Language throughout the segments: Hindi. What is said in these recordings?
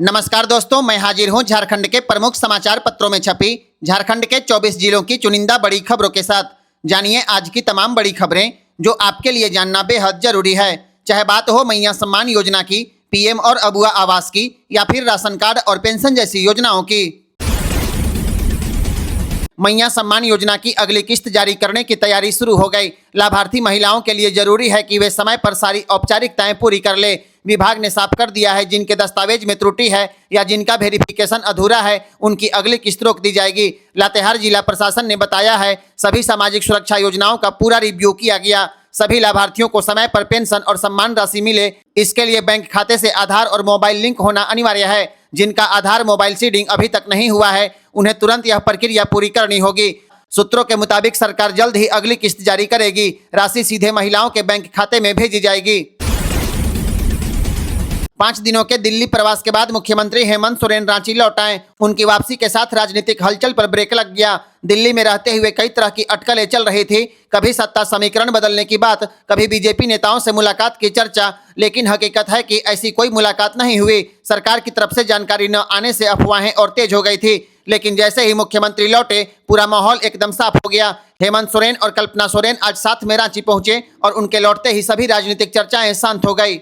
नमस्कार दोस्तों, मैं हाजिर हूं झारखंड के प्रमुख समाचार पत्रों में छपी झारखंड के 24 जिलों की चुनिंदा बड़ी खबरों के साथ। जानिए आज की तमाम बड़ी खबरें जो आपके लिए जानना बेहद जरूरी है। चाहे बात हो मैया सम्मान योजना की, पीएम और अबुआ आवास की, या फिर राशन कार्ड और पेंशन जैसी योजनाओं की। मैया सम्मान योजना की अगली किस्त जारी करने की तैयारी शुरू हो गई। लाभार्थी महिलाओं के लिए जरूरी है कि वे समय पर सारी औपचारिकताएं पूरी कर ले। विभाग ने साफ कर दिया है, जिनके दस्तावेज में त्रुटि है या जिनका वेरिफिकेशन अधूरा है, उनकी अगली किस्त रोक दी जाएगी। लातेहार जिला प्रशासन ने बताया है, सभी सामाजिक सुरक्षा योजनाओं का पूरा रिव्यू किया गया। सभी लाभार्थियों को समय पर पेंशन और सम्मान राशि मिले, इसके लिए बैंक खाते से आधार और मोबाइल लिंक होना अनिवार्य है। जिनका आधार मोबाइल सीडिंग अभी तक नहीं हुआ है, उन्हें तुरंत यह प्रक्रिया पूरी करनी होगी। सूत्रों के मुताबिक सरकार जल्द ही अगली किस्त जारी करेगी। राशि सीधे महिलाओं के बैंक खाते में भेजी जाएगी। 5 दिनों के दिल्ली प्रवास के बाद मुख्यमंत्री हेमंत सोरेन रांची लौट आए। उनकी वापसी के साथ राजनीतिक हलचल पर ब्रेक लग गया। दिल्ली में रहते हुए कई तरह की अटकलें चल रही थी। कभी सत्ता समीकरण बदलने की बात, कभी बीजेपी नेताओं से मुलाकात की चर्चा, लेकिन हकीकत है कि ऐसी कोई मुलाकात नहीं हुई। सरकार की तरफ से जानकारी न आने से अफवाहें और तेज हो गई थी, लेकिन जैसे ही मुख्यमंत्री लौटे पूरा माहौल एकदम साफ हो गया। हेमंत सोरेन और कल्पना सोरेन आज साथ में रांची पहुंचे और उनके लौटते ही सभी राजनीतिक चर्चाएं शांत हो गई।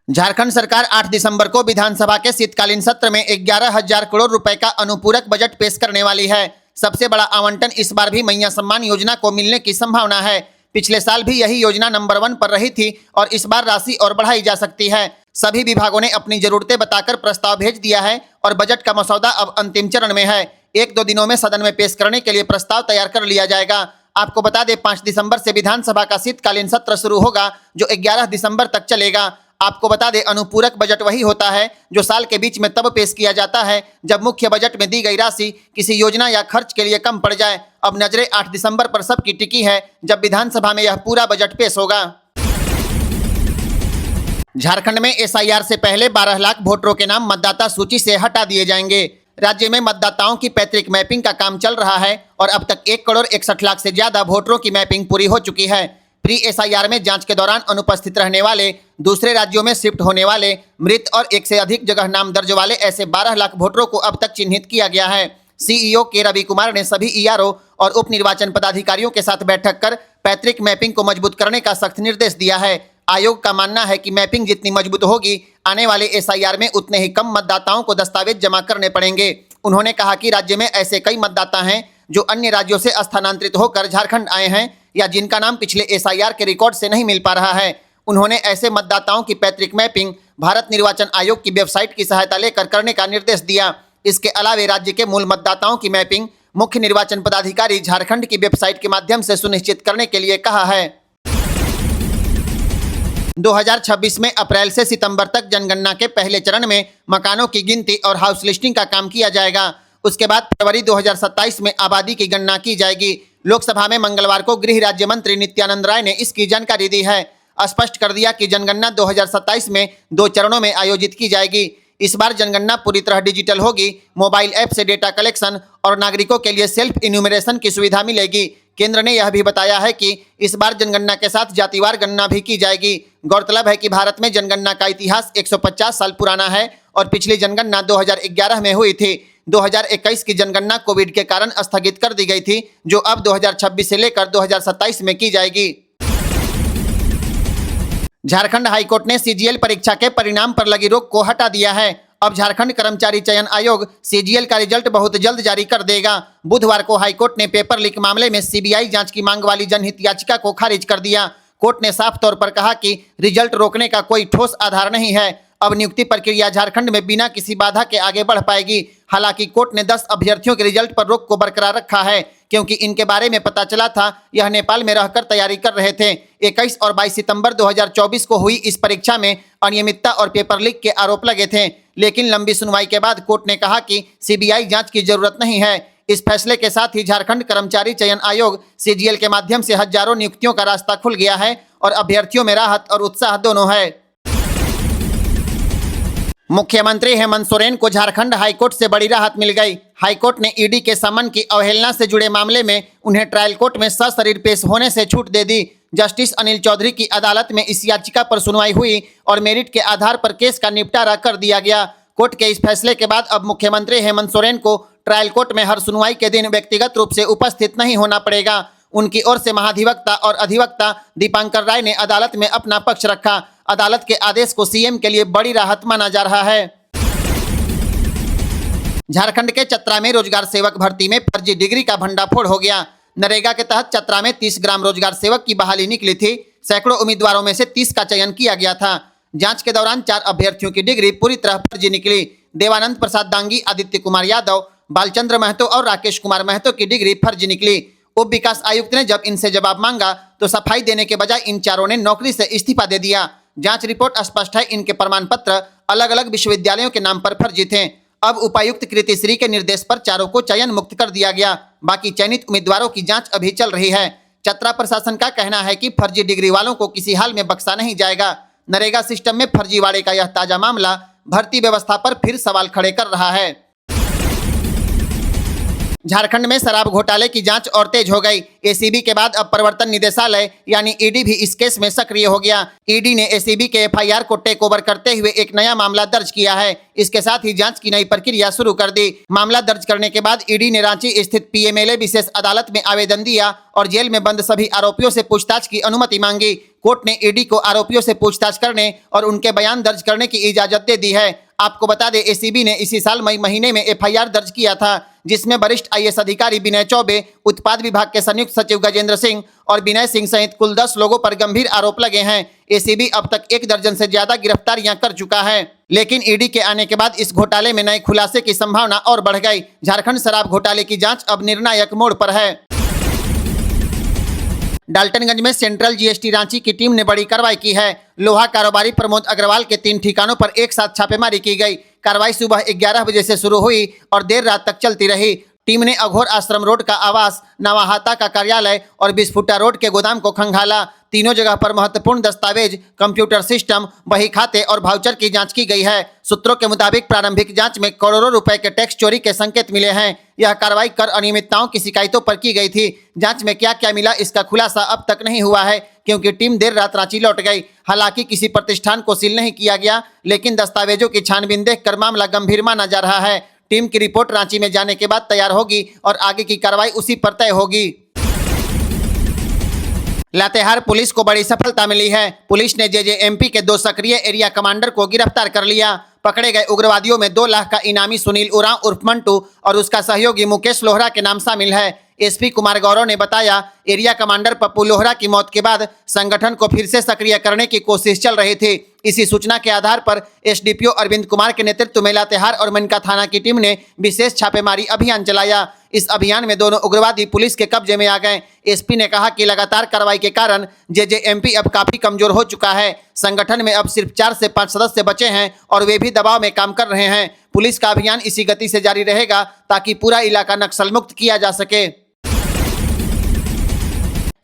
झारखंड सरकार 8 दिसंबर को विधानसभा के शीतकालीन सत्र में 11,000 करोड़ रुपए का अनुपूरक बजट पेश करने वाली है। सबसे बड़ा आवंटन इस बार भी मैया सम्मान योजना को मिलने की संभावना है। पिछले साल भी यही योजना नंबर 1 पर रही थी और इस बार राशि और बढ़ाई जा सकती है। सभी विभागों ने अपनी जरूरतें बताकर प्रस्ताव भेज दिया है और बजट का मसौदा अब अंतिम चरण में है। 1-2 दिनों में सदन में पेश करने के लिए प्रस्ताव तैयार कर लिया जाएगा। आपको बता दें, 5 दिसंबर से विधानसभा का शीतकालीन सत्र शुरू होगा, जो 11 दिसंबर तक चलेगा। आपको बता दें, अनुपूरक बजट वही होता है जो साल के बीच में तब पेश किया जाता है जब मुख्य बजट में दी गई राशि किसी योजना या खर्च के लिए कम पड़ जाए। अब नजरें 8 दिसंबर पर सबकी टिकी है, जब विधानसभा में यह पूरा बजट पेश होगा। झारखंड में एसआईआर से पहले 12 लाख वोटरों के नाम मतदाता सूची से हटा दिए जाएंगे। राज्य में मतदाताओं की पैतृक मैपिंग का काम चल रहा है और अब तक 1,61,00,000 से ज्यादा वोटरों की मैपिंग पूरी हो चुकी है। प्री एसआईआर में जांच के दौरान अनुपस्थित रहने वाले, दूसरे राज्यों में शिफ्ट होने वाले, मृत और 1 से अधिक जगह नाम दर्ज वाले ऐसे 12 लाख वोटरों को अब तक चिन्हित किया गया है। सीईओ के रवि कुमार ने सभी ईआरओ और उप निर्वाचन पदाधिकारियों के साथ बैठक कर पैतृक मैपिंग को मजबूत करने का सख्त निर्देश दिया है। आयोग का मानना है कि मैपिंग जितनी मजबूत होगी, आने वाले एसआईआर में उतने ही कम मतदाताओं को दस्तावेज जमा करने पड़ेंगे। उन्होंने कहा कि राज्य में ऐसे कई मतदाता हैं जो अन्य राज्यों से स्थानांतरित होकर झारखंड आए हैं या जिनका नाम पिछले एसआईआर के रिकॉर्ड से नहीं मिल पा रहा है। उन्होंने ऐसे मतदाताओं की पैतृक मैपिंग भारत निर्वाचन आयोग की वेबसाइट की सहायता लेकर करने का निर्देश दिया। इसके अलावा राज्य के मूल मतदाताओं की मैपिंग मुख्य निर्वाचन पदाधिकारी झारखंड की वेबसाइट के माध्यम से सुनिश्चित करने के लिए कहा है। 2026 में अप्रैल से सितंबर तक जनगणना के पहले चरण में मकानों की गिनती और हाउस लिस्टिंग का काम किया जाएगा। उसके बाद फरवरी 2027 में आबादी की गणना की जाएगी। लोकसभा में मंगलवार को गृह राज्य मंत्री नित्यानंद राय ने इसकी जानकारी दी है। स्पष्ट कर दिया कि जनगणना 2027 में 2 चरणों में आयोजित की जाएगी। इस बार जनगणना पूरी तरह डिजिटल होगी। मोबाइल ऐप से डेटा कलेक्शन और नागरिकों के लिए सेल्फ इन्यूमरेशन की सुविधा मिलेगी। केंद्र ने यह भी बताया है कि इस बार जनगणना के साथ जातिवार गणना भी की जाएगी। गौरतलब है कि भारत में जनगणना का इतिहास 150 साल पुराना है और पिछली जनगणना 2011 में हुई थी। 2021 की जनगणना कोविड के कारण स्थगित कर दी गई थी, जो अब 2026 से लेकर 2027 में की जाएगी। झारखंड हाईकोर्ट ने सीजीएल परीक्षा के परिणाम पर लगी रोक को हटा दिया है। अब झारखंड कर्मचारी चयन आयोग सीजीएल का रिजल्ट बहुत जल्द जारी कर देगा। बुधवार को हाईकोर्ट ने पेपर लीक मामले में सीबीआई जांच की मांग वाली जनहित याचिका को खारिज कर दिया। कोर्ट ने साफ तौर पर कहा कि रिजल्ट रोकने का कोई ठोस आधार नहीं है। अब नियुक्ति प्रक्रिया झारखंड में बिना किसी बाधा के आगे बढ़ पाएगी। हालांकि कोर्ट ने 10 अभ्यर्थियों के रिजल्ट पर रोक को बरकरार रखा है, क्योंकि इनके बारे में पता चला था यह नेपाल में रहकर तैयारी कर रहे थे। 21 और 22 सितंबर 2024 को हुई इस परीक्षा में अनियमितता और पेपर लीक के आरोप लगे थे, लेकिन लंबी सुनवाई के बाद कोर्ट ने कहा कि सीबीआई जांच की जरूरत नहीं है। इस फैसले के साथ ही झारखंड कर्मचारी चयन आयोग सीजीएल के माध्यम से हजारों नियुक्तियों का रास्ता खुल गया है और अभ्यर्थियों में राहत और उत्साह दोनों है। मुख्यमंत्री हेमंत सोरेन को झारखंड हाईकोर्ट से बड़ी राहत मिल गई। हाईकोर्ट ने ईडी के समन की अवहेलना से जुड़े मामले में उन्हें ट्रायल कोर्ट में सशरीर पेश होने से छूट दे दी। जस्टिस अनिल चौधरी की अदालत में इस याचिका पर सुनवाई हुई और मेरिट के आधार पर केस का निपटारा कर दिया गया। कोर्ट के इस फैसले के बाद अब मुख्यमंत्री हेमंत सोरेन को ट्रायल कोर्ट में हर सुनवाई के दिन व्यक्तिगत रूप से उपस्थित नहीं होना पड़ेगा। उनकी ओर से महाधिवक्ता और अधिवक्ता दीपांकर राय ने अदालत में अपना पक्ष रखा। अदालत के आदेश को सीएम के लिए बड़ी राहत माना जा रहा है। झारखंड के चतरा में रोजगार सेवक भर्ती में फर्जी डिग्री का भंडाफोड़ हो गया। नरेगा के तहत चतरा में 30 ग्राम रोजगार सेवक की बहाली निकली थी। सैकड़ों उम्मीदवारों में से 30 का चयन किया गया था। जांच के दौरान 4 अभ्यर्थियों की डिग्री पूरी तरह फर्जी निकली। देवानंद प्रसाद दांगी, आदित्य कुमार यादव, बालचंद्र महतो और राकेश कुमार महतो की डिग्री फर्जी निकली। उप विकास आयुक्त ने जब इनसे जवाब मांगा तो सफाई देने के बजाय इन चारों ने नौकरी से इस्तीफा दे दिया। जांच रिपोर्ट स्पष्ट है, इनके प्रमाण पत्र अलग अलग विश्वविद्यालयों के नाम पर फर्जी थे। अब उपायुक्त कृति श्री के निर्देश पर चारों को चयन मुक्त कर दिया गया। बाकी चयनित उम्मीदवारों की जांच अभी चल रही है। चतरा प्रशासन का कहना है कि फर्जी डिग्री वालों को किसी हाल में बख्शा नहीं जाएगा। नरेगा सिस्टम में फर्जीवाड़े का यह ताजा मामला भर्ती व्यवस्था पर फिर सवाल खड़े कर रहा है। झारखंड में शराब घोटाले की जांच और तेज हो गई। एसीबी के बाद अब प्रवर्तन निदेशालय यानी ईडी भी इस केस में सक्रिय हो गया। ईडी ने एसीबी के एफआईआर को टेक ओवर करते हुए एक नया मामला दर्ज किया है। इसके साथ ही जांच की नई प्रक्रिया शुरू कर दी। मामला दर्ज करने के बाद ईडी ने रांची स्थित पीएमएलए विशेष अदालत में आवेदन दिया और जेल में बंद सभी आरोपियों से पूछताछ की अनुमति मांगी। कोर्ट ने ईडी को आरोपियों से पूछताछ करने और उनके बयान दर्ज करने की इजाजत दे दी है। आपको बता दें, एसीबी ने इसी साल मई महीने में एफआईआर दर्ज किया था, जिसमें वरिष्ठ आईएएस अधिकारी विनय चौबे, उत्पाद विभाग के संयुक्त सचिव गजेंद्र सिंह और विनय सिंह सहित कुल 10 लोगों पर गंभीर आरोप लगे हैं। एसीबी अब तक 1 दर्जन से ज्यादा गिरफ्तारियां कर चुका है। लेकिन ईडी के आने के बाद इस घोटाले में नए खुलासे की संभावना और बढ़ गई। झारखंड शराब घोटाले की जांच अब निर्णायक मोड़ पर है। डाल्टनगंज में सेंट्रल जीएसटी रांची की टीम ने बड़ी कार्रवाई की है। लोहा कारोबारी प्रमोद अग्रवाल के 3 ठिकानों पर एक साथ छापेमारी की गई। कार्रवाई सुबह 11 बजे से शुरू हुई और देर रात तक चलती रही। टीम ने अघोर आश्रम रोड का आवास, नवाहाता का कार्यालय और बिस्फुटा रोड के गोदाम को खंगाला। तीनों जगह पर महत्वपूर्ण दस्तावेज, कंप्यूटर सिस्टम, बही खाते और वाउचर की जांच की गई है। सूत्रों के मुताबिक प्रारंभिक जांच में करोड़ों रुपए के टैक्स चोरी के संकेत मिले हैं। यह कार्रवाई कर अनियमितताओं की शिकायतों पर की गई थी। जांच में क्या क्या मिला इसका खुलासा अब तक नहीं हुआ है, क्योंकि टीम देर रात रांची लौट गई। हालांकि किसी प्रतिष्ठान को सील नहीं किया गया, लेकिन दस्तावेजों की छानबीन देखकर मामला गंभीर माना जा रहा है। टीम की रिपोर्ट रांची में जाने के बाद तैयार होगी और आगे की कार्रवाई उसी पर तय होगी। लातेहार पुलिस को बड़ी सफलता मिली है। पुलिस ने जेजेएमपी के 2 सक्रिय एरिया कमांडर को गिरफ्तार कर लिया। पकड़े गए उग्रवादियों में 2 लाख का इनामी सुनील उरांव उर्फ मंटू और उसका सहयोगी मुकेश लोहरा के नाम शामिल है। एसपी कुमार गौरव ने बताया, एरिया कमांडर पप्पू लोहरा की मौत के बाद संगठन को फिर से सक्रिय करने की कोशिश चल रही थी। इसी सूचना के आधार पर एसडीपीओ अरविंद कुमार के नेतृत्व में लातेहार और मनका थाना की टीम ने विशेष छापेमारी अभियान चलाया। इस अभियान में दोनों उग्रवादी पुलिस के कब्जे में आ गए। एसपी ने कहा कि लगातार कार्रवाई के कारण जेजेएमपी अब काफी कमजोर हो चुका है। संगठन में अब सिर्फ 4 से 5 सदस्य बचे हैं और वे भी दबाव में काम कर रहे हैं। पुलिस का अभियान इसी गति से जारी रहेगा ताकि पूरा इलाका नक्सल मुक्त किया जा सके।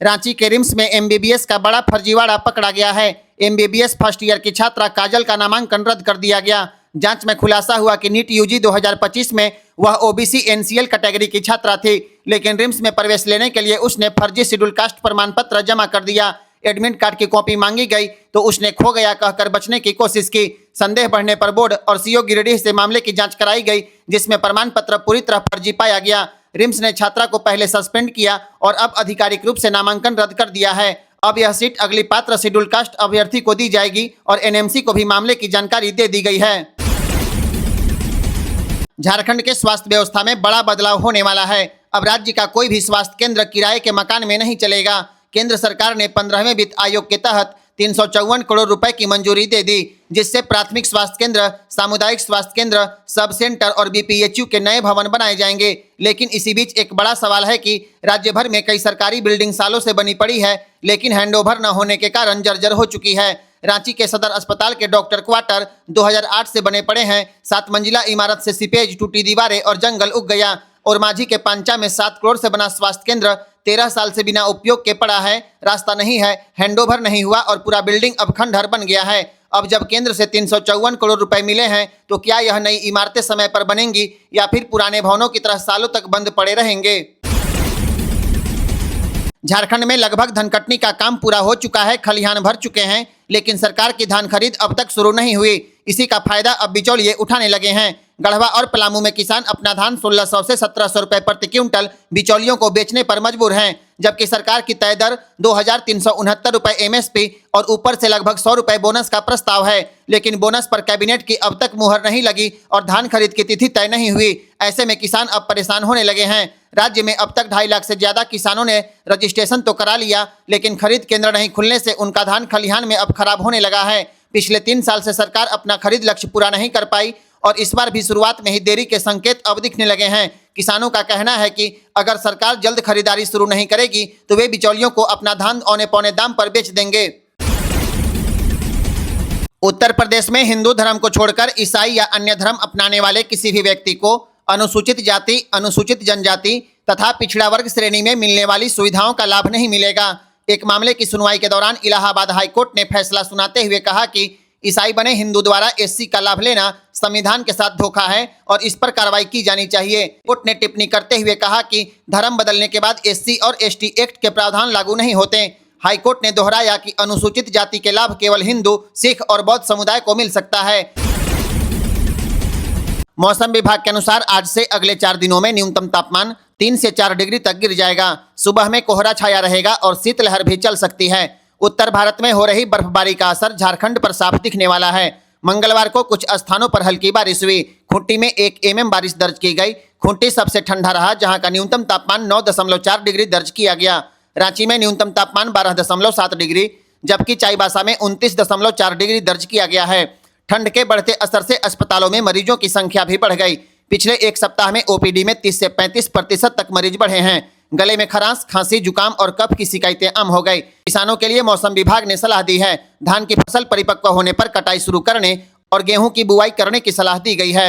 रांची के रिम्स में एमबीबीएस का बड़ा फर्जीवाड़ा पकड़ा गया है। एमबीबीएस फर्स्ट ईयर की छात्रा काजल का नामांकन रद्द कर दिया गया। जांच में खुलासा हुआ कि नीट यूजी 2025 में वह ओबीसी एनसीएल कैटेगरी की छात्रा थी, लेकिन रिम्स में प्रवेश लेने के लिए उसने फर्जी शेड्यूल कास्ट प्रमाण पत्र जमा कर दिया। एडमिट कार्ड की कॉपी मांगी गई तो उसने खो गया कहकर बचने की कोशिश की। संदेह बढ़ने पर बोर्ड और सीओ गिरिडीह से मामले की जांच कराई गई, जिसमें प्रमाण पत्र पूरी तरह फर्जी पाया गया। रिम्स ने छात्रा को पहले सस्पेंड किया और अब आधिकारिक रूप से नामांकन रद्द कर दिया है। अब यह सीट अगली पात्र शेड्यूल कास्ट अभ्यर्थी को दी जाएगी और एनएमसी को भी मामले की जानकारी दे दी गई है। झारखंड के स्वास्थ्य व्यवस्था में बड़ा बदलाव होने वाला है। अब राज्य का कोई भी स्वास्थ्य केंद्र किराए के मकान में नहीं चलेगा। केंद्र सरकार ने 15वें वित्त आयोग के तहत 354 करोड़ रुपए की मंजूरी दे दी, जिससे प्राथमिक स्वास्थ्य केंद्र, सामुदायिक स्वास्थ्य केंद्र, सब सेंटर और बीपीएचयू के नए भवन बनाए जाएंगे। लेकिन इसी बीच एक बड़ा सवाल है कि राज्य भर में कई सरकारी बिल्डिंग सालों से बनी पड़ी है, लेकिन हैंडओवर न होने के कारण जर्जर हो चुकी है। रांची के सदर अस्पताल के डॉक्टर क्वार्टर 2008 से बने पड़े हैं। 7 मंजिला इमारत से सीपेज, टूटी दीवारें और जंगल उग गया। और माझी के पांचा में 7 करोड़ से बना स्वास्थ्य केंद्र 13 साल से बिना उपयोग के पड़ा है। रास्ता नहीं है, हैंडओवर नहीं हुआ और पूरा बिल्डिंग अब खंडहर बन गया है। अब जब केंद्र से 354 करोड़ रुपए मिले हैं, तो क्या यह नई इमारतें समय पर बनेंगी या फिर पुराने भवनों की तरह सालों तक बंद पड़े रहेंगे? झारखंड में लगभग धनकटनी का काम पूरा हो चुका है, खलिहान भर चुके हैं, लेकिन सरकार की धान खरीद अब तक शुरू नहीं हुई। इसी का फायदा अब बिचौलिए उठाने लगे हैं। गढ़वा और पलामू में किसान अपना धान 1600 से 1700 रुपए प्रति क्विंटल बिचौलियों को बेचने पर मजबूर हैं, जबकि सरकार की तय दर 2369 रुपए एमएसपी और ऊपर से लगभग 100 रुपए बोनस का प्रस्ताव है। लेकिन बोनस पर कैबिनेट की अब तक मुहर नहीं लगी और धान खरीद की तिथि तय नहीं हुई। ऐसे में किसान अब परेशान होने लगे हैं। राज्य में अब तक 2.5 लाख से ज्यादा किसानों ने रजिस्ट्रेशन तो करा लिया, लेकिन खरीद केंद्र नहीं खुलने से उनका धान खलिहान में अब खराब होने लगा है। पिछले 3 साल से सरकार अपना खरीद लक्ष्य पूरा नहीं कर पाई और इस बार भी शुरुआत में ही देरी के संकेत अब दिखने लगे हैं। किसानों का कहना है कि अगर सरकार जल्द खरीदारी शुरू नहीं करेगी तो वे बिचौलियों को अपना धान औने पौने दाम पर बेच देंगे। उत्तर प्रदेश में हिंदू धर्म को छोड़कर ईसाई या अन्य धर्म अपनाने वाले किसी भी व्यक्ति को अनुसूचित जाति, अनुसूचित जनजाति तथा पिछड़ा वर्ग श्रेणी में मिलने वाली सुविधाओं का लाभ नहीं मिलेगा। एक मामले की सुनवाई के दौरान इलाहाबाद हाईकोर्ट ने फैसला सुनाते हुए कहा कि ईसाई बने हिंदू द्वारा एससी का लाभ लेना संविधान के साथ धोखा है और इस पर कार्रवाई की जानी चाहिए। कोर्ट ने टिप्पणी करते हुए कहा कि धर्म बदलने के बाद एससी और एसटी एक्ट के प्रावधान लागू नहीं होते। हाईकोर्ट ने दोहराया कि अनुसूचित जाति के लाभ केवल हिंदू, सिख और बौद्ध समुदाय को मिल सकता है। मौसम विभाग के अनुसार आज से अगले 4 दिनों में न्यूनतम तापमान 3 से 4 डिग्री तक गिर जाएगा। सुबह में कोहरा छाया रहेगा और शीतलहर भी चल सकती है। उत्तर भारत में हो रही बर्फबारी का असर झारखंड पर साफ दिखने वाला है। मंगलवार को कुछ स्थानों पर हल्की बारिश हुई। खूंटी में 1 mm बारिश दर्ज की गई। खूंटी सबसे ठंडा रहा, जहां का न्यूनतम तापमान 9.4 डिग्री दर्ज किया गया। रांची में न्यूनतम तापमान 12.7 डिग्री, जबकि चाईबासा में 29.4 डिग्री दर्ज किया गया है। ठंड के बढ़ते असर से अस्पतालों में मरीजों की संख्या भी बढ़ गई। पिछले 1 सप्ताह में ओपीडी में 30 से 35% तक मरीज बढ़े हैं। गले में खरांश, खांसी, जुकाम और कफ की शिकायतें आम हो गई। किसानों के लिए मौसम विभाग ने सलाह दी है। धान की फसल परिपक्व होने पर कटाई शुरू करने और गेहूं की बुआई करने की सलाह दी गई है।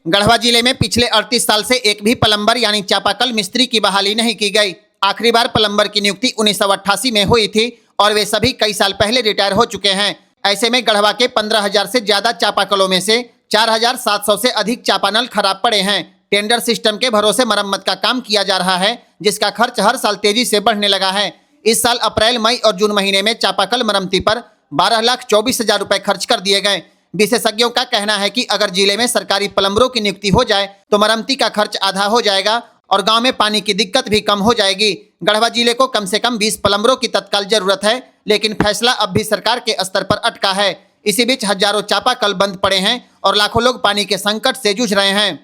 गढ़वा जिले में पिछले 38 साल से एक भी प्लम्बर यानी चापाकल मिस्त्री की बहाली नहीं की गई। आखिरी बार प्लम्बर की नियुक्ति 1988 में हुई थी और वे सभी कई साल पहले रिटायर हो चुके हैं। ऐसे में गढ़वा के 15,000 से ज्यादा चापाकलों में से 4,700 से अधिक चापानल खराब पड़े हैं। टेंडर सिस्टम के भरोसे मरम्मत का काम किया जा रहा है, जिसका खर्च हर साल तेजी से बढ़ने लगा है। इस साल अप्रैल, मई और जून महीने में चापाकल मरम्मती पर 12,24,000 रुपए खर्च कर दिए गए। विशेषज्ञों का कहना है कि अगर जिले में सरकारी प्लम्बरों की नियुक्ति हो जाए तो मरम्मती का खर्च आधा हो जाएगा और गांव में पानी की दिक्कत भी कम हो जाएगी। गढ़वा जिले को कम से कम 20 प्लम्बरों की तत्काल जरूरत है, लेकिन फैसला अब भी सरकार के स्तर पर अटका है। इसी बीच हजारों चापाकल बंद पड़े हैं और लाखों लोग पानी के संकट से जूझ रहे हैं।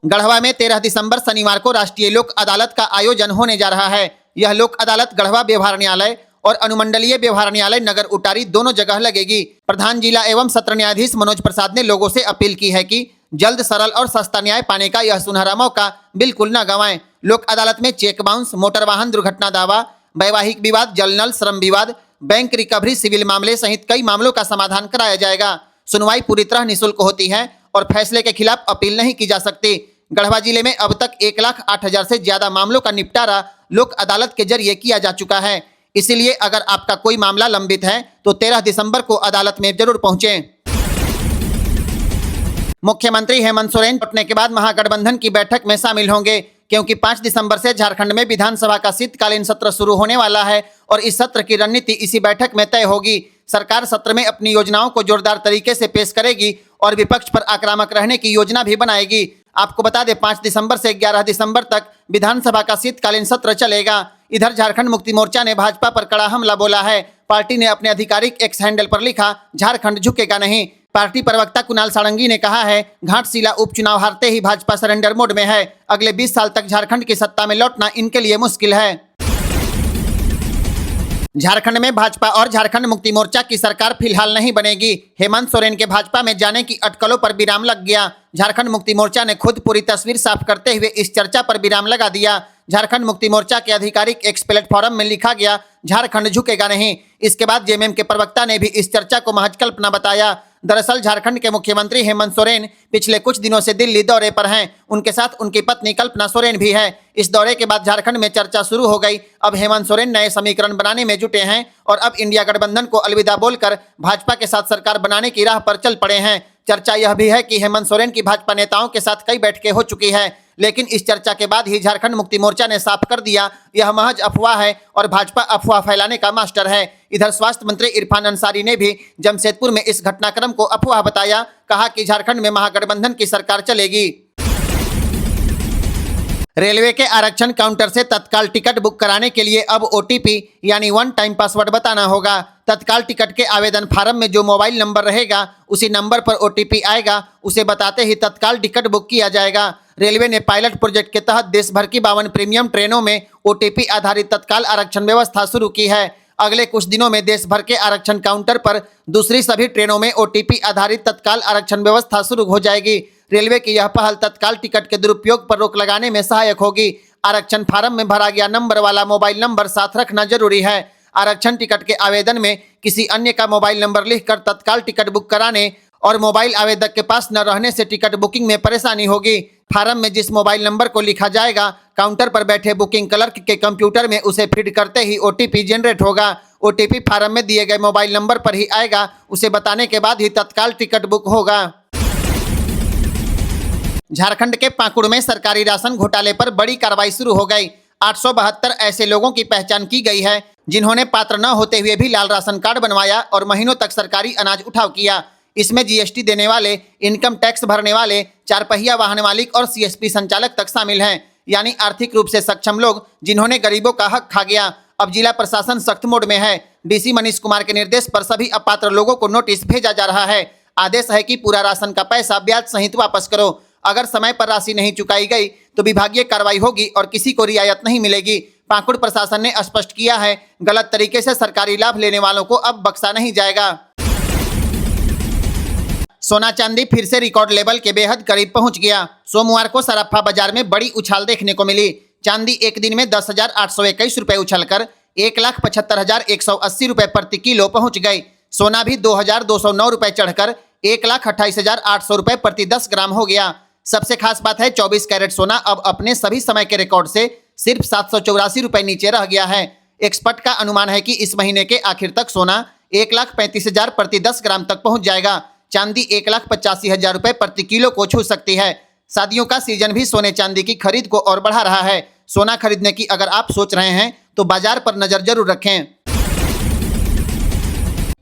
गढ़वा में 13 दिसंबर शनिवार को राष्ट्रीय लोक अदालत का आयोजन होने जा रहा है। यह लोक अदालत गढ़वा व्यवहार न्यायालय और अनुमंडलीय व्यवहार न्यायालय नगर उटारी दोनों जगह लगेगी। प्रधान जिला एवं सत्र न्यायाधीश मनोज प्रसाद ने लोगों से अपील की है कि जल्द, सरल और सस्ता न्याय पाने का यह सुनहरा मौका बिल्कुल न गंवाएं। लोक अदालत में चेक बाउंस, मोटर वाहन दुर्घटना दावा, वैवाहिक विवाद, जल नल, श्रम विवाद, बैंक रिकवरी, सिविल मामले सहित कई मामलों का समाधान कराया जाएगा। सुनवाई पूरी तरह निःशुल्क होती है और फैसले के खिलाफ अपील नहीं की जा सकती। गढ़वा जिले में अब तक 1,08,000 से ज्यादा मामलों का निपटारा लोक अदालत के जरिए किया जा चुका है। इसीलिए अगर आपका कोई मामला लंबित है तो 13 दिसंबर को अदालत में जरूर पहुंचें। मुख्यमंत्री हेमंत सोरेन लौटने के बाद महागठबंधन की बैठक में शामिल होंगे, क्योंकि 5 दिसंबर से झारखंड में विधानसभा का शीतकालीन सत्र शुरू होने वाला है और इस सत्र की रणनीति इसी बैठक में तय होगी। सरकार सत्र में अपनी योजनाओं को जोरदार तरीके से पेश करेगी और विपक्ष पर आक्रामक रहने की योजना भी बनाएगी। आपको बता दें, 5 दिसंबर से 11 दिसंबर तक विधानसभा का शीतकालीन सत्र चलेगा। इधर झारखंड मुक्ति मोर्चा ने भाजपा पर कड़ा हमला बोला है। पार्टी ने अपने आधिकारिक एक्स हैंडल पर लिखा, झारखंड झुकेगा नहीं। पार्टी प्रवक्ता कुणाल सारंगी ने कहा है, घाटशिला उपचुनाव हारते ही भाजपा सरेंडर मोड में है। अगले 20 साल तक झारखंड की सत्ता में लौटना इनके लिए मुश्किल है। झारखंड में भाजपा और झारखंड मुक्ति मोर्चा की सरकार फिलहाल नहीं बनेगी। हेमंत सोरेन के भाजपा में जाने की अटकलों पर विराम लग गया। झारखंड मुक्ति मोर्चा ने खुद पूरी तस्वीर साफ करते हुए इस चर्चा पर विराम लगा दिया। झारखंड मुक्ति मोर्चा के आधिकारिक एक्स प्लेटफॉर्म में लिखा गया, झारखंड झुकेगा नहीं। इसके बाद जेएमएम के प्रवक्ता ने भी इस चर्चा को महज कल्पना बताया। दरअसल झारखंड के मुख्यमंत्री हेमंत सोरेन पिछले कुछ दिनों से दिल्ली दौरे पर हैं। उनके साथ उनकी पत्नी कल्पना सोरेन भी है। इस दौरे के बाद झारखंड में चर्चा शुरू हो गई। अब हेमंत सोरेन नए समीकरण बनाने में जुटे हैं और अब इंडिया गठबंधन को अलविदा बोलकर भाजपा के साथ सरकार बनाने की राह पर चल पड़े हैं। चर्चा यह भी है कि हेमंत सोरेन की भाजपा नेताओं के साथ कई बैठकें हो चुकी है, लेकिन इस चर्चा के बाद ही झारखंड मुक्ति मोर्चा ने साफ कर दिया यह महज अफवाह है और भाजपा अफवाह फैलाने का मास्टर है। इधर स्वास्थ्य मंत्री इरफान अंसारी ने भी जमशेदपुर में इस घटनाक्रम को अफवाह बताया। कहा कि झारखंड में महागठबंधन की सरकार चलेगी। रेलवे के आरक्षण काउंटर से तत्काल टिकट बुक कराने के लिए अब ओटीपी यानी वन टाइम पासवर्ड बताना होगा। तत्काल टिकट के आवेदन फार्म में जो मोबाइल नंबर रहेगा उसी नंबर पर ओटीपी आएगा, उसे बताते ही तत्काल टिकट बुक किया जाएगा। रेलवे ने पायलट प्रोजेक्ट के तहत देश भर की 52 प्रीमियम ट्रेनों में ओटीपी आधारित तत्काल आरक्षण व्यवस्था शुरू की है। अगले कुछ दिनों में देश भर के आरक्षण काउंटर पर दूसरी सभी ट्रेनों में ओटीपी आधारित तत्काल आरक्षण व्यवस्था शुरू हो जाएगी। रेलवे की यह पहल तत्काल टिकट के दुरुपयोग पर रोक लगाने में सहायक होगी। आरक्षण फार्म में भरा गया नंबर वाला मोबाइल नंबर साथ रखना जरूरी है। आरक्षण टिकट के आवेदन में किसी अन्य का मोबाइल नंबर लिखकर तत्काल टिकट बुक कराने और मोबाइल आवेदक के पास न रहने से टिकट बुकिंग में परेशानी होगी। फार्म में जिस मोबाइल नंबर को लिखा जाएगा काउंटर पर बैठे बुकिंग क्लर्क के कंप्यूटर में उसे फीड करते ही ओटीपी जनरेट होगा। ओटीपी फार्म में दिए गए मोबाइल नंबर पर ही आएगा, उसे बताने के बाद ही तत्काल टिकट बुक होगा। झारखंड के पाकुड़ में सरकारी राशन घोटाले पर बड़ी कार्रवाई शुरू हो गई। 872 ऐसे लोगों की पहचान की गई है जिन्होंने पात्र न होते हुए भी लाल राशन कार्ड बनवाया और महीनों तक सरकारी अनाज उठाव किया। इसमें जीएसटी देने वाले, इनकम टैक्स भरने वाले, 4 पहिया वाहन मालिक और सीएसपी संचालक तक शामिल हैं, यानी आर्थिक रूप से सक्षम लोग जिन्होंने गरीबों का हक खा गया। अब जिला प्रशासन सख्त मोड में है। डीसी मनीष कुमार के निर्देश पर सभी अपात्र लोगों को नोटिस भेजा जा रहा है। आदेश है कि पूरा राशन का पैसा ब्याज सहित वापस करो। अगर समय पर राशि नहीं चुकाई गई तो विभागीय कार्रवाई होगी और किसी को रियायत नहीं मिलेगी। पाकुड़ प्रशासन ने स्पष्ट किया है, गलत तरीके से सरकारी लाभ लेने वालों को अब बख्शा नहीं जाएगा। सोना चांदी फिर से रिकॉर्ड लेवल के बेहद करीब पहुंच गया। सोमवार को सराफा बाजार में बड़ी उछाल देखने को मिली। चांदी एक दिन में 10,821 रुपए उछलकर 1,75,180 रुपए प्रति किलो पहुंच गई। सोना भी 2,209 रुपए चढ़कर 1,28,800 रुपए प्रति 10 ग्राम हो गया। सबसे खास बात है 24 कैरेट सोना अब अपने सभी समय के रिकॉर्ड से सिर्फ 784 रुपए नीचे रह गया है। एक्सपर्ट का अनुमान है कि इस महीने के आखिर तक सोना 1,35,000 प्रति 10 ग्राम तक पहुंच जाएगा। चांदी 1,85,000 रुपए प्रति किलो को छू सकती है। शादियों का सीजन भी सोने चांदी की खरीद को और बढ़ा रहा है। सोना खरीदने की अगर आप सोच रहे हैं तो बाजार पर नजर जरूर रखें।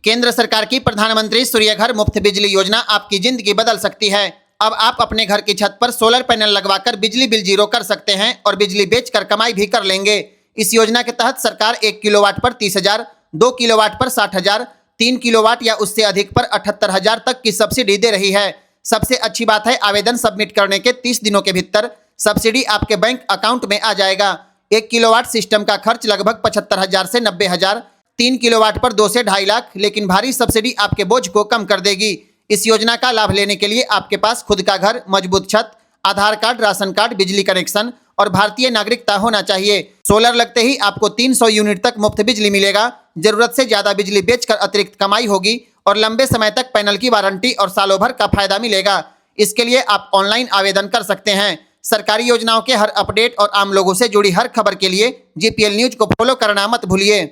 केंद्र सरकार की प्रधानमंत्री सूर्य घर मुफ्त बिजली योजना आपकी जिंदगी बदल सकती है। अब आप अपने घर की छत पर सोलर पैनल लगवाकर बिजली बिल जीरो कर सकते हैं और बिजली बेचकर कमाई भी कर लेंगे। इस योजना के तहत सरकार 1 किलोवाट पर 30,000, 2 किलोवाट पर 60,000, 3 किलोवाट या उससे अधिक पर 78,000 तक की सब्सिडी दे रही है। सबसे अच्छी बात है, आवेदन सबमिट करने के 30 दिनों के भीतर सब्सिडी आपके बैंक अकाउंट में आ जाएगा। 1 किलोवाट सिस्टम का खर्च लगभग 75,000 से 90,000, 3 किलोवाट पर 2 से 2.5 लाख, लेकिन भारी सब्सिडी आपके बोझ को कम कर देगी। इस योजना का लाभ लेने के लिए आपके पास खुद का घर, मजबूत छत, आधार कार्ड, राशन कार्ड, बिजली कनेक्शन और भारतीय नागरिकता होना चाहिए। सोलर लगते ही आपको 300 यूनिट तक मुफ्त बिजली मिलेगा। जरूरत से ज्यादा बिजली बेचकर अतिरिक्त कमाई होगी और लंबे समय तक पैनल की वारंटी और सालों भर का फायदा मिलेगा। इसके लिए आप ऑनलाइन आवेदन कर सकते हैं। सरकारी योजनाओं के हर अपडेट और आम लोगों से जुड़ी हर खबर के लिए जीपीएल न्यूज को फॉलो करना मत भूलिए।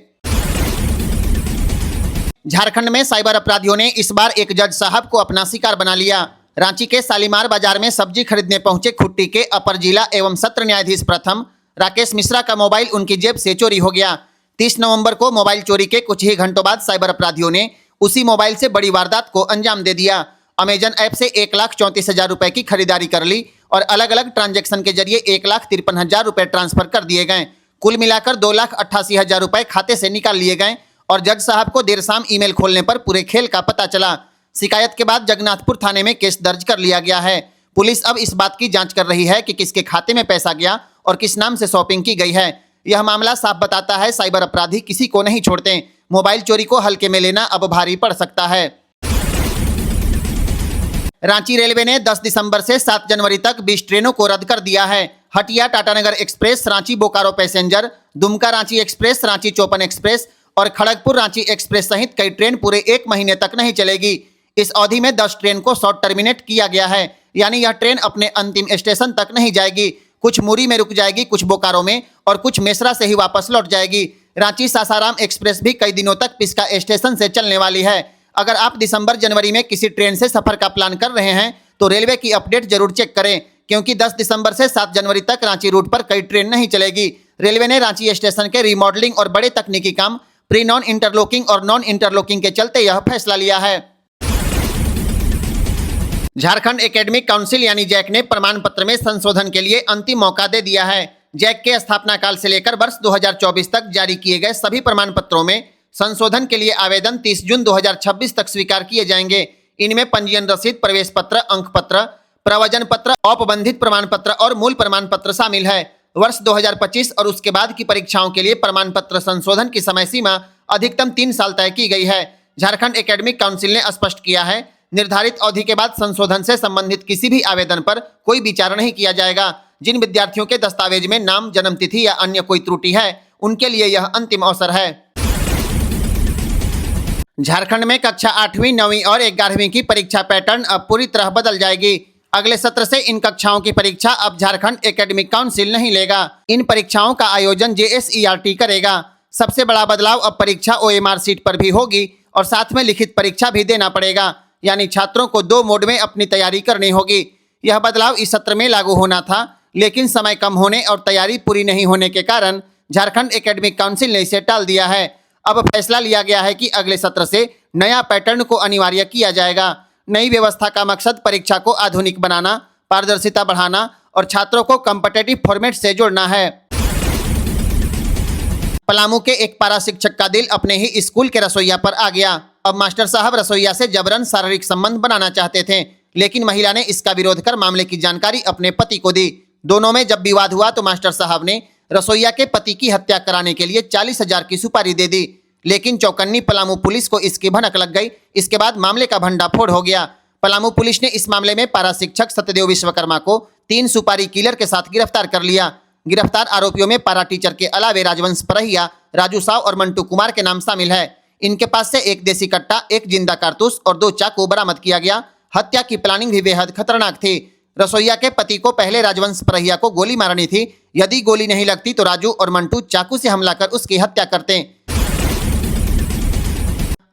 झारखंड में साइबर अपराधियों ने इस बार एक जज साहब को अपना शिकार बना लिया। रांची के शालीमार बाजार में सब्जी खरीदने पहुंचे खुट्टी के अपर जिला एवं सत्र न्यायाधीश प्रथम राकेश मिश्रा का मोबाइल उनकी जेब से चोरी हो गया। 30 नवंबर को मोबाइल चोरी के कुछ ही घंटों बाद साइबर अपराधियों ने उसी मोबाइल से बड़ी वारदात को अंजाम दे दिया। अमेजन ऐप से 1,34,000 रुपए की खरीदारी कर ली और अलग अलग ट्रांजैक्शन के जरिए 1,53,000 रुपए ट्रांसफर कर दिए गए। कुल मिलाकर 2,88,000 रुपए खाते से निकाल लिए गए और जज साहब को देर शाम ईमेल खोलने पर पूरे खेल का पता चला। शिकायत के बाद जगन्नाथपुर थाने में केस दर्ज कर लिया गया है। पुलिस अब इस बात की जांच कर रही है कि किसके खाते में पैसा गया और किस नाम से शॉपिंग की गई है। यह मामला साफ बताता है साइबर अपराधी किसी को नहीं छोड़ते। मोबाइल चोरी को हल्के में लेना अब भारी पड़ सकता है। रांची रेलवे ने 10 दिसंबर से 7 जनवरी तक 20 ट्रेनों को रद्द कर दिया है। Hatia Tatanagar express, Ranchi Bokaro passenger, Dumka Ranchi express, Ranchi चौपन एक्सप्रेस और खड़गपुर रांची एक्सप्रेस सहित कई ट्रेन पूरे 1 महीने तक नहीं चलेगी। इस अवधि में 10 ट्रेन को शॉर्ट टर्मिनेट किया गया है, यानी यह ट्रेन अपने अंतिम स्टेशन तक नहीं जाएगी। कुछ मुरी में रुक जाएगी, कुछ बोकारो में और कुछ मेसरा से ही वापस लौट जाएगी। रांची सासाराम एक्सप्रेस भी कई दिनों तक पिस्का स्टेशन से चलने वाली है। अगर आप दिसंबर जनवरी में किसी ट्रेन से सफर का प्लान कर रहे हैं तो रेलवे की अपडेट जरूर चेक करें, क्योंकि 10 दिसंबर से 7 जनवरी तक रांची रूट पर कई ट्रेन नहीं चलेगी। रेलवे ने रांची स्टेशन के रीमॉडलिंग और बड़े तकनीकी काम प्री नॉन इंटरलॉकिंग और नॉन इंटरलॉकिंग के चलते यह फैसला लिया है। झारखंड एकेडमिक काउंसिल यानी जैक ने प्रमाण पत्र में संशोधन के लिए अंतिम मौका दे दिया है। जैक के स्थापना काल से लेकर वर्ष 2024 तक जारी किए गए सभी प्रमाण पत्रों में संशोधन के लिए आवेदन 30 जून 2026 तक स्वीकार किए जाएंगे। इनमें पंजीयन रसीद, प्रवेश पत्र, अंक पत्र, प्रवचन पत्र, औपबंधित प्रमाण पत्र और मूल प्रमाण पत्र शामिल है। वर्ष 2025 और उसके बाद की परीक्षाओं के लिए प्रमाण पत्र संशोधन की समय सीमा अधिकतम 3 साल तय की गई है। झारखंड एकेडमिक काउंसिल ने स्पष्ट किया है, निर्धारित अवधि के बाद संशोधन से संबंधित किसी भी आवेदन पर कोई विचार नहीं किया जाएगा। जिन विद्यार्थियों के दस्तावेज में नाम, जन्मतिथि या अन्य कोई त्रुटि है, उनके लिए यह अंतिम अवसर है। झारखंड में कक्षा 8वीं, 9वीं और 11वीं की परीक्षा पैटर्न अब पूरी तरह बदल जाएगी। अगले सत्र से इन कक्षाओं की परीक्षा अब झारखंड एकेडमिक काउंसिल नहीं लेगा। इन परीक्षाओं का आयोजन JSERT करेगा। सबसे बड़ा बदलाव, अब परीक्षा OMR सीट पर भी होगी और साथ में लिखित परीक्षा भी देना पड़ेगा, यानी छात्रों को 2 मोड में अपनी तैयारी करनी होगी। यह बदलाव इस सत्र में लागू होना था, लेकिन समय कम होने और तैयारी पूरी नहीं होने के कारण झारखंड एकेडमिक काउंसिल ने इसे टाल दिया है। अब फैसला लिया गया है कि अगले सत्र से नया पैटर्न को अनिवार्य किया जाएगा। नई व्यवस्था का मकसद परीक्षा को आधुनिक बनाना, पारदर्शिता बढ़ाना और छात्रों को कॉम्पिटिटिव फॉर्मेट से जोड़ना है। पलामू के एक पारा शिक्षक का दिल अपने ही स्कूल के रसोइया पर आ गया। अब मास्टर साहब रसोइया से जबरन शारीरिक संबंध बनाना चाहते थे, लेकिन महिला ने इसका विरोध कर मामले की जानकारी अपने पति को दी। दोनों में जब विवाद हुआ तो मास्टर साहब ने रसोइया के पति की हत्या कराने के लिए 40,000 की सुपारी दे दी, लेकिन चौकन्नी पलामू पुलिस को इसकी भनक लग गई। इसके बाद मामले का भंडाफोड़ हो गया। पलामू पुलिस ने इस मामले में पारा शिक्षक सत्यदेव विश्वकर्मा को 3 सुपारी किलर के साथ गिरफ्तार कर लिया। गिरफ्तार आरोपियों में पारा टीचर के अलावे राजवंश परहिया, राजू साव और मंटू कुमार के नाम शामिल है। इनके पास से एक देसी कट्टा, एक जिंदा कारतूस और 2 चाकू बरामद किया गया। हत्या की प्लानिंग भी बेहद खतरनाक थी। रसोइया के पति को पहले राजवंश परहिया को गोली मारनी थी। यदि गोली नहीं लगती तो राजू और मंटू चाकू से हमला कर उसकी हत्या करते।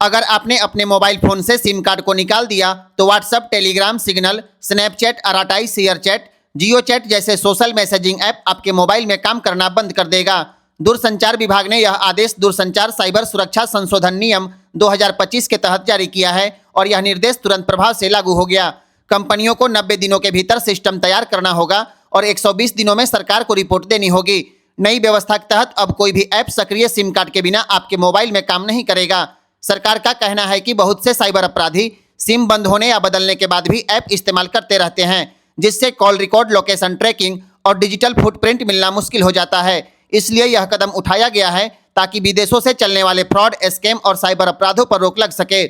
अगर आपने अपने मोबाइल फोन से सिम कार्ड को निकाल दिया तो WhatsApp, Telegram, Signal, Snapchat, Arattai, ShareChat, JioChat जैसे सोशल मैसेजिंग ऐप आपके मोबाइल में काम करना बंद कर देगा। दूरसंचार विभाग ने यह आदेश दूरसंचार साइबर सुरक्षा संशोधन नियम 2025 के तहत जारी किया है और यह निर्देश तुरंत प्रभाव से लागू हो गया। कंपनियों को 90 दिनों के भीतर सिस्टम तैयार करना होगा और 120 दिनों में सरकार को रिपोर्ट देनी होगी। नई व्यवस्था के तहत अब कोई भी ऐप सक्रिय सिम कार्ड के बिना आपके मोबाइल में काम नहीं करेगा। सरकार का कहना है कि बहुत से साइबर अपराधी सिम बंद होने या बदलने के बाद भी ऐप इस्तेमाल करते रहते हैं, जिससे कॉल रिकॉर्ड, लोकेशन ट्रैकिंग और डिजिटल फुटप्रिंट मिलना मुश्किल हो जाता है। इसलिए यह कदम उठाया गया है ताकि विदेशों से चलने वाले फ्रॉड, स्कैम और साइबर अपराधों पर रोक लग सके।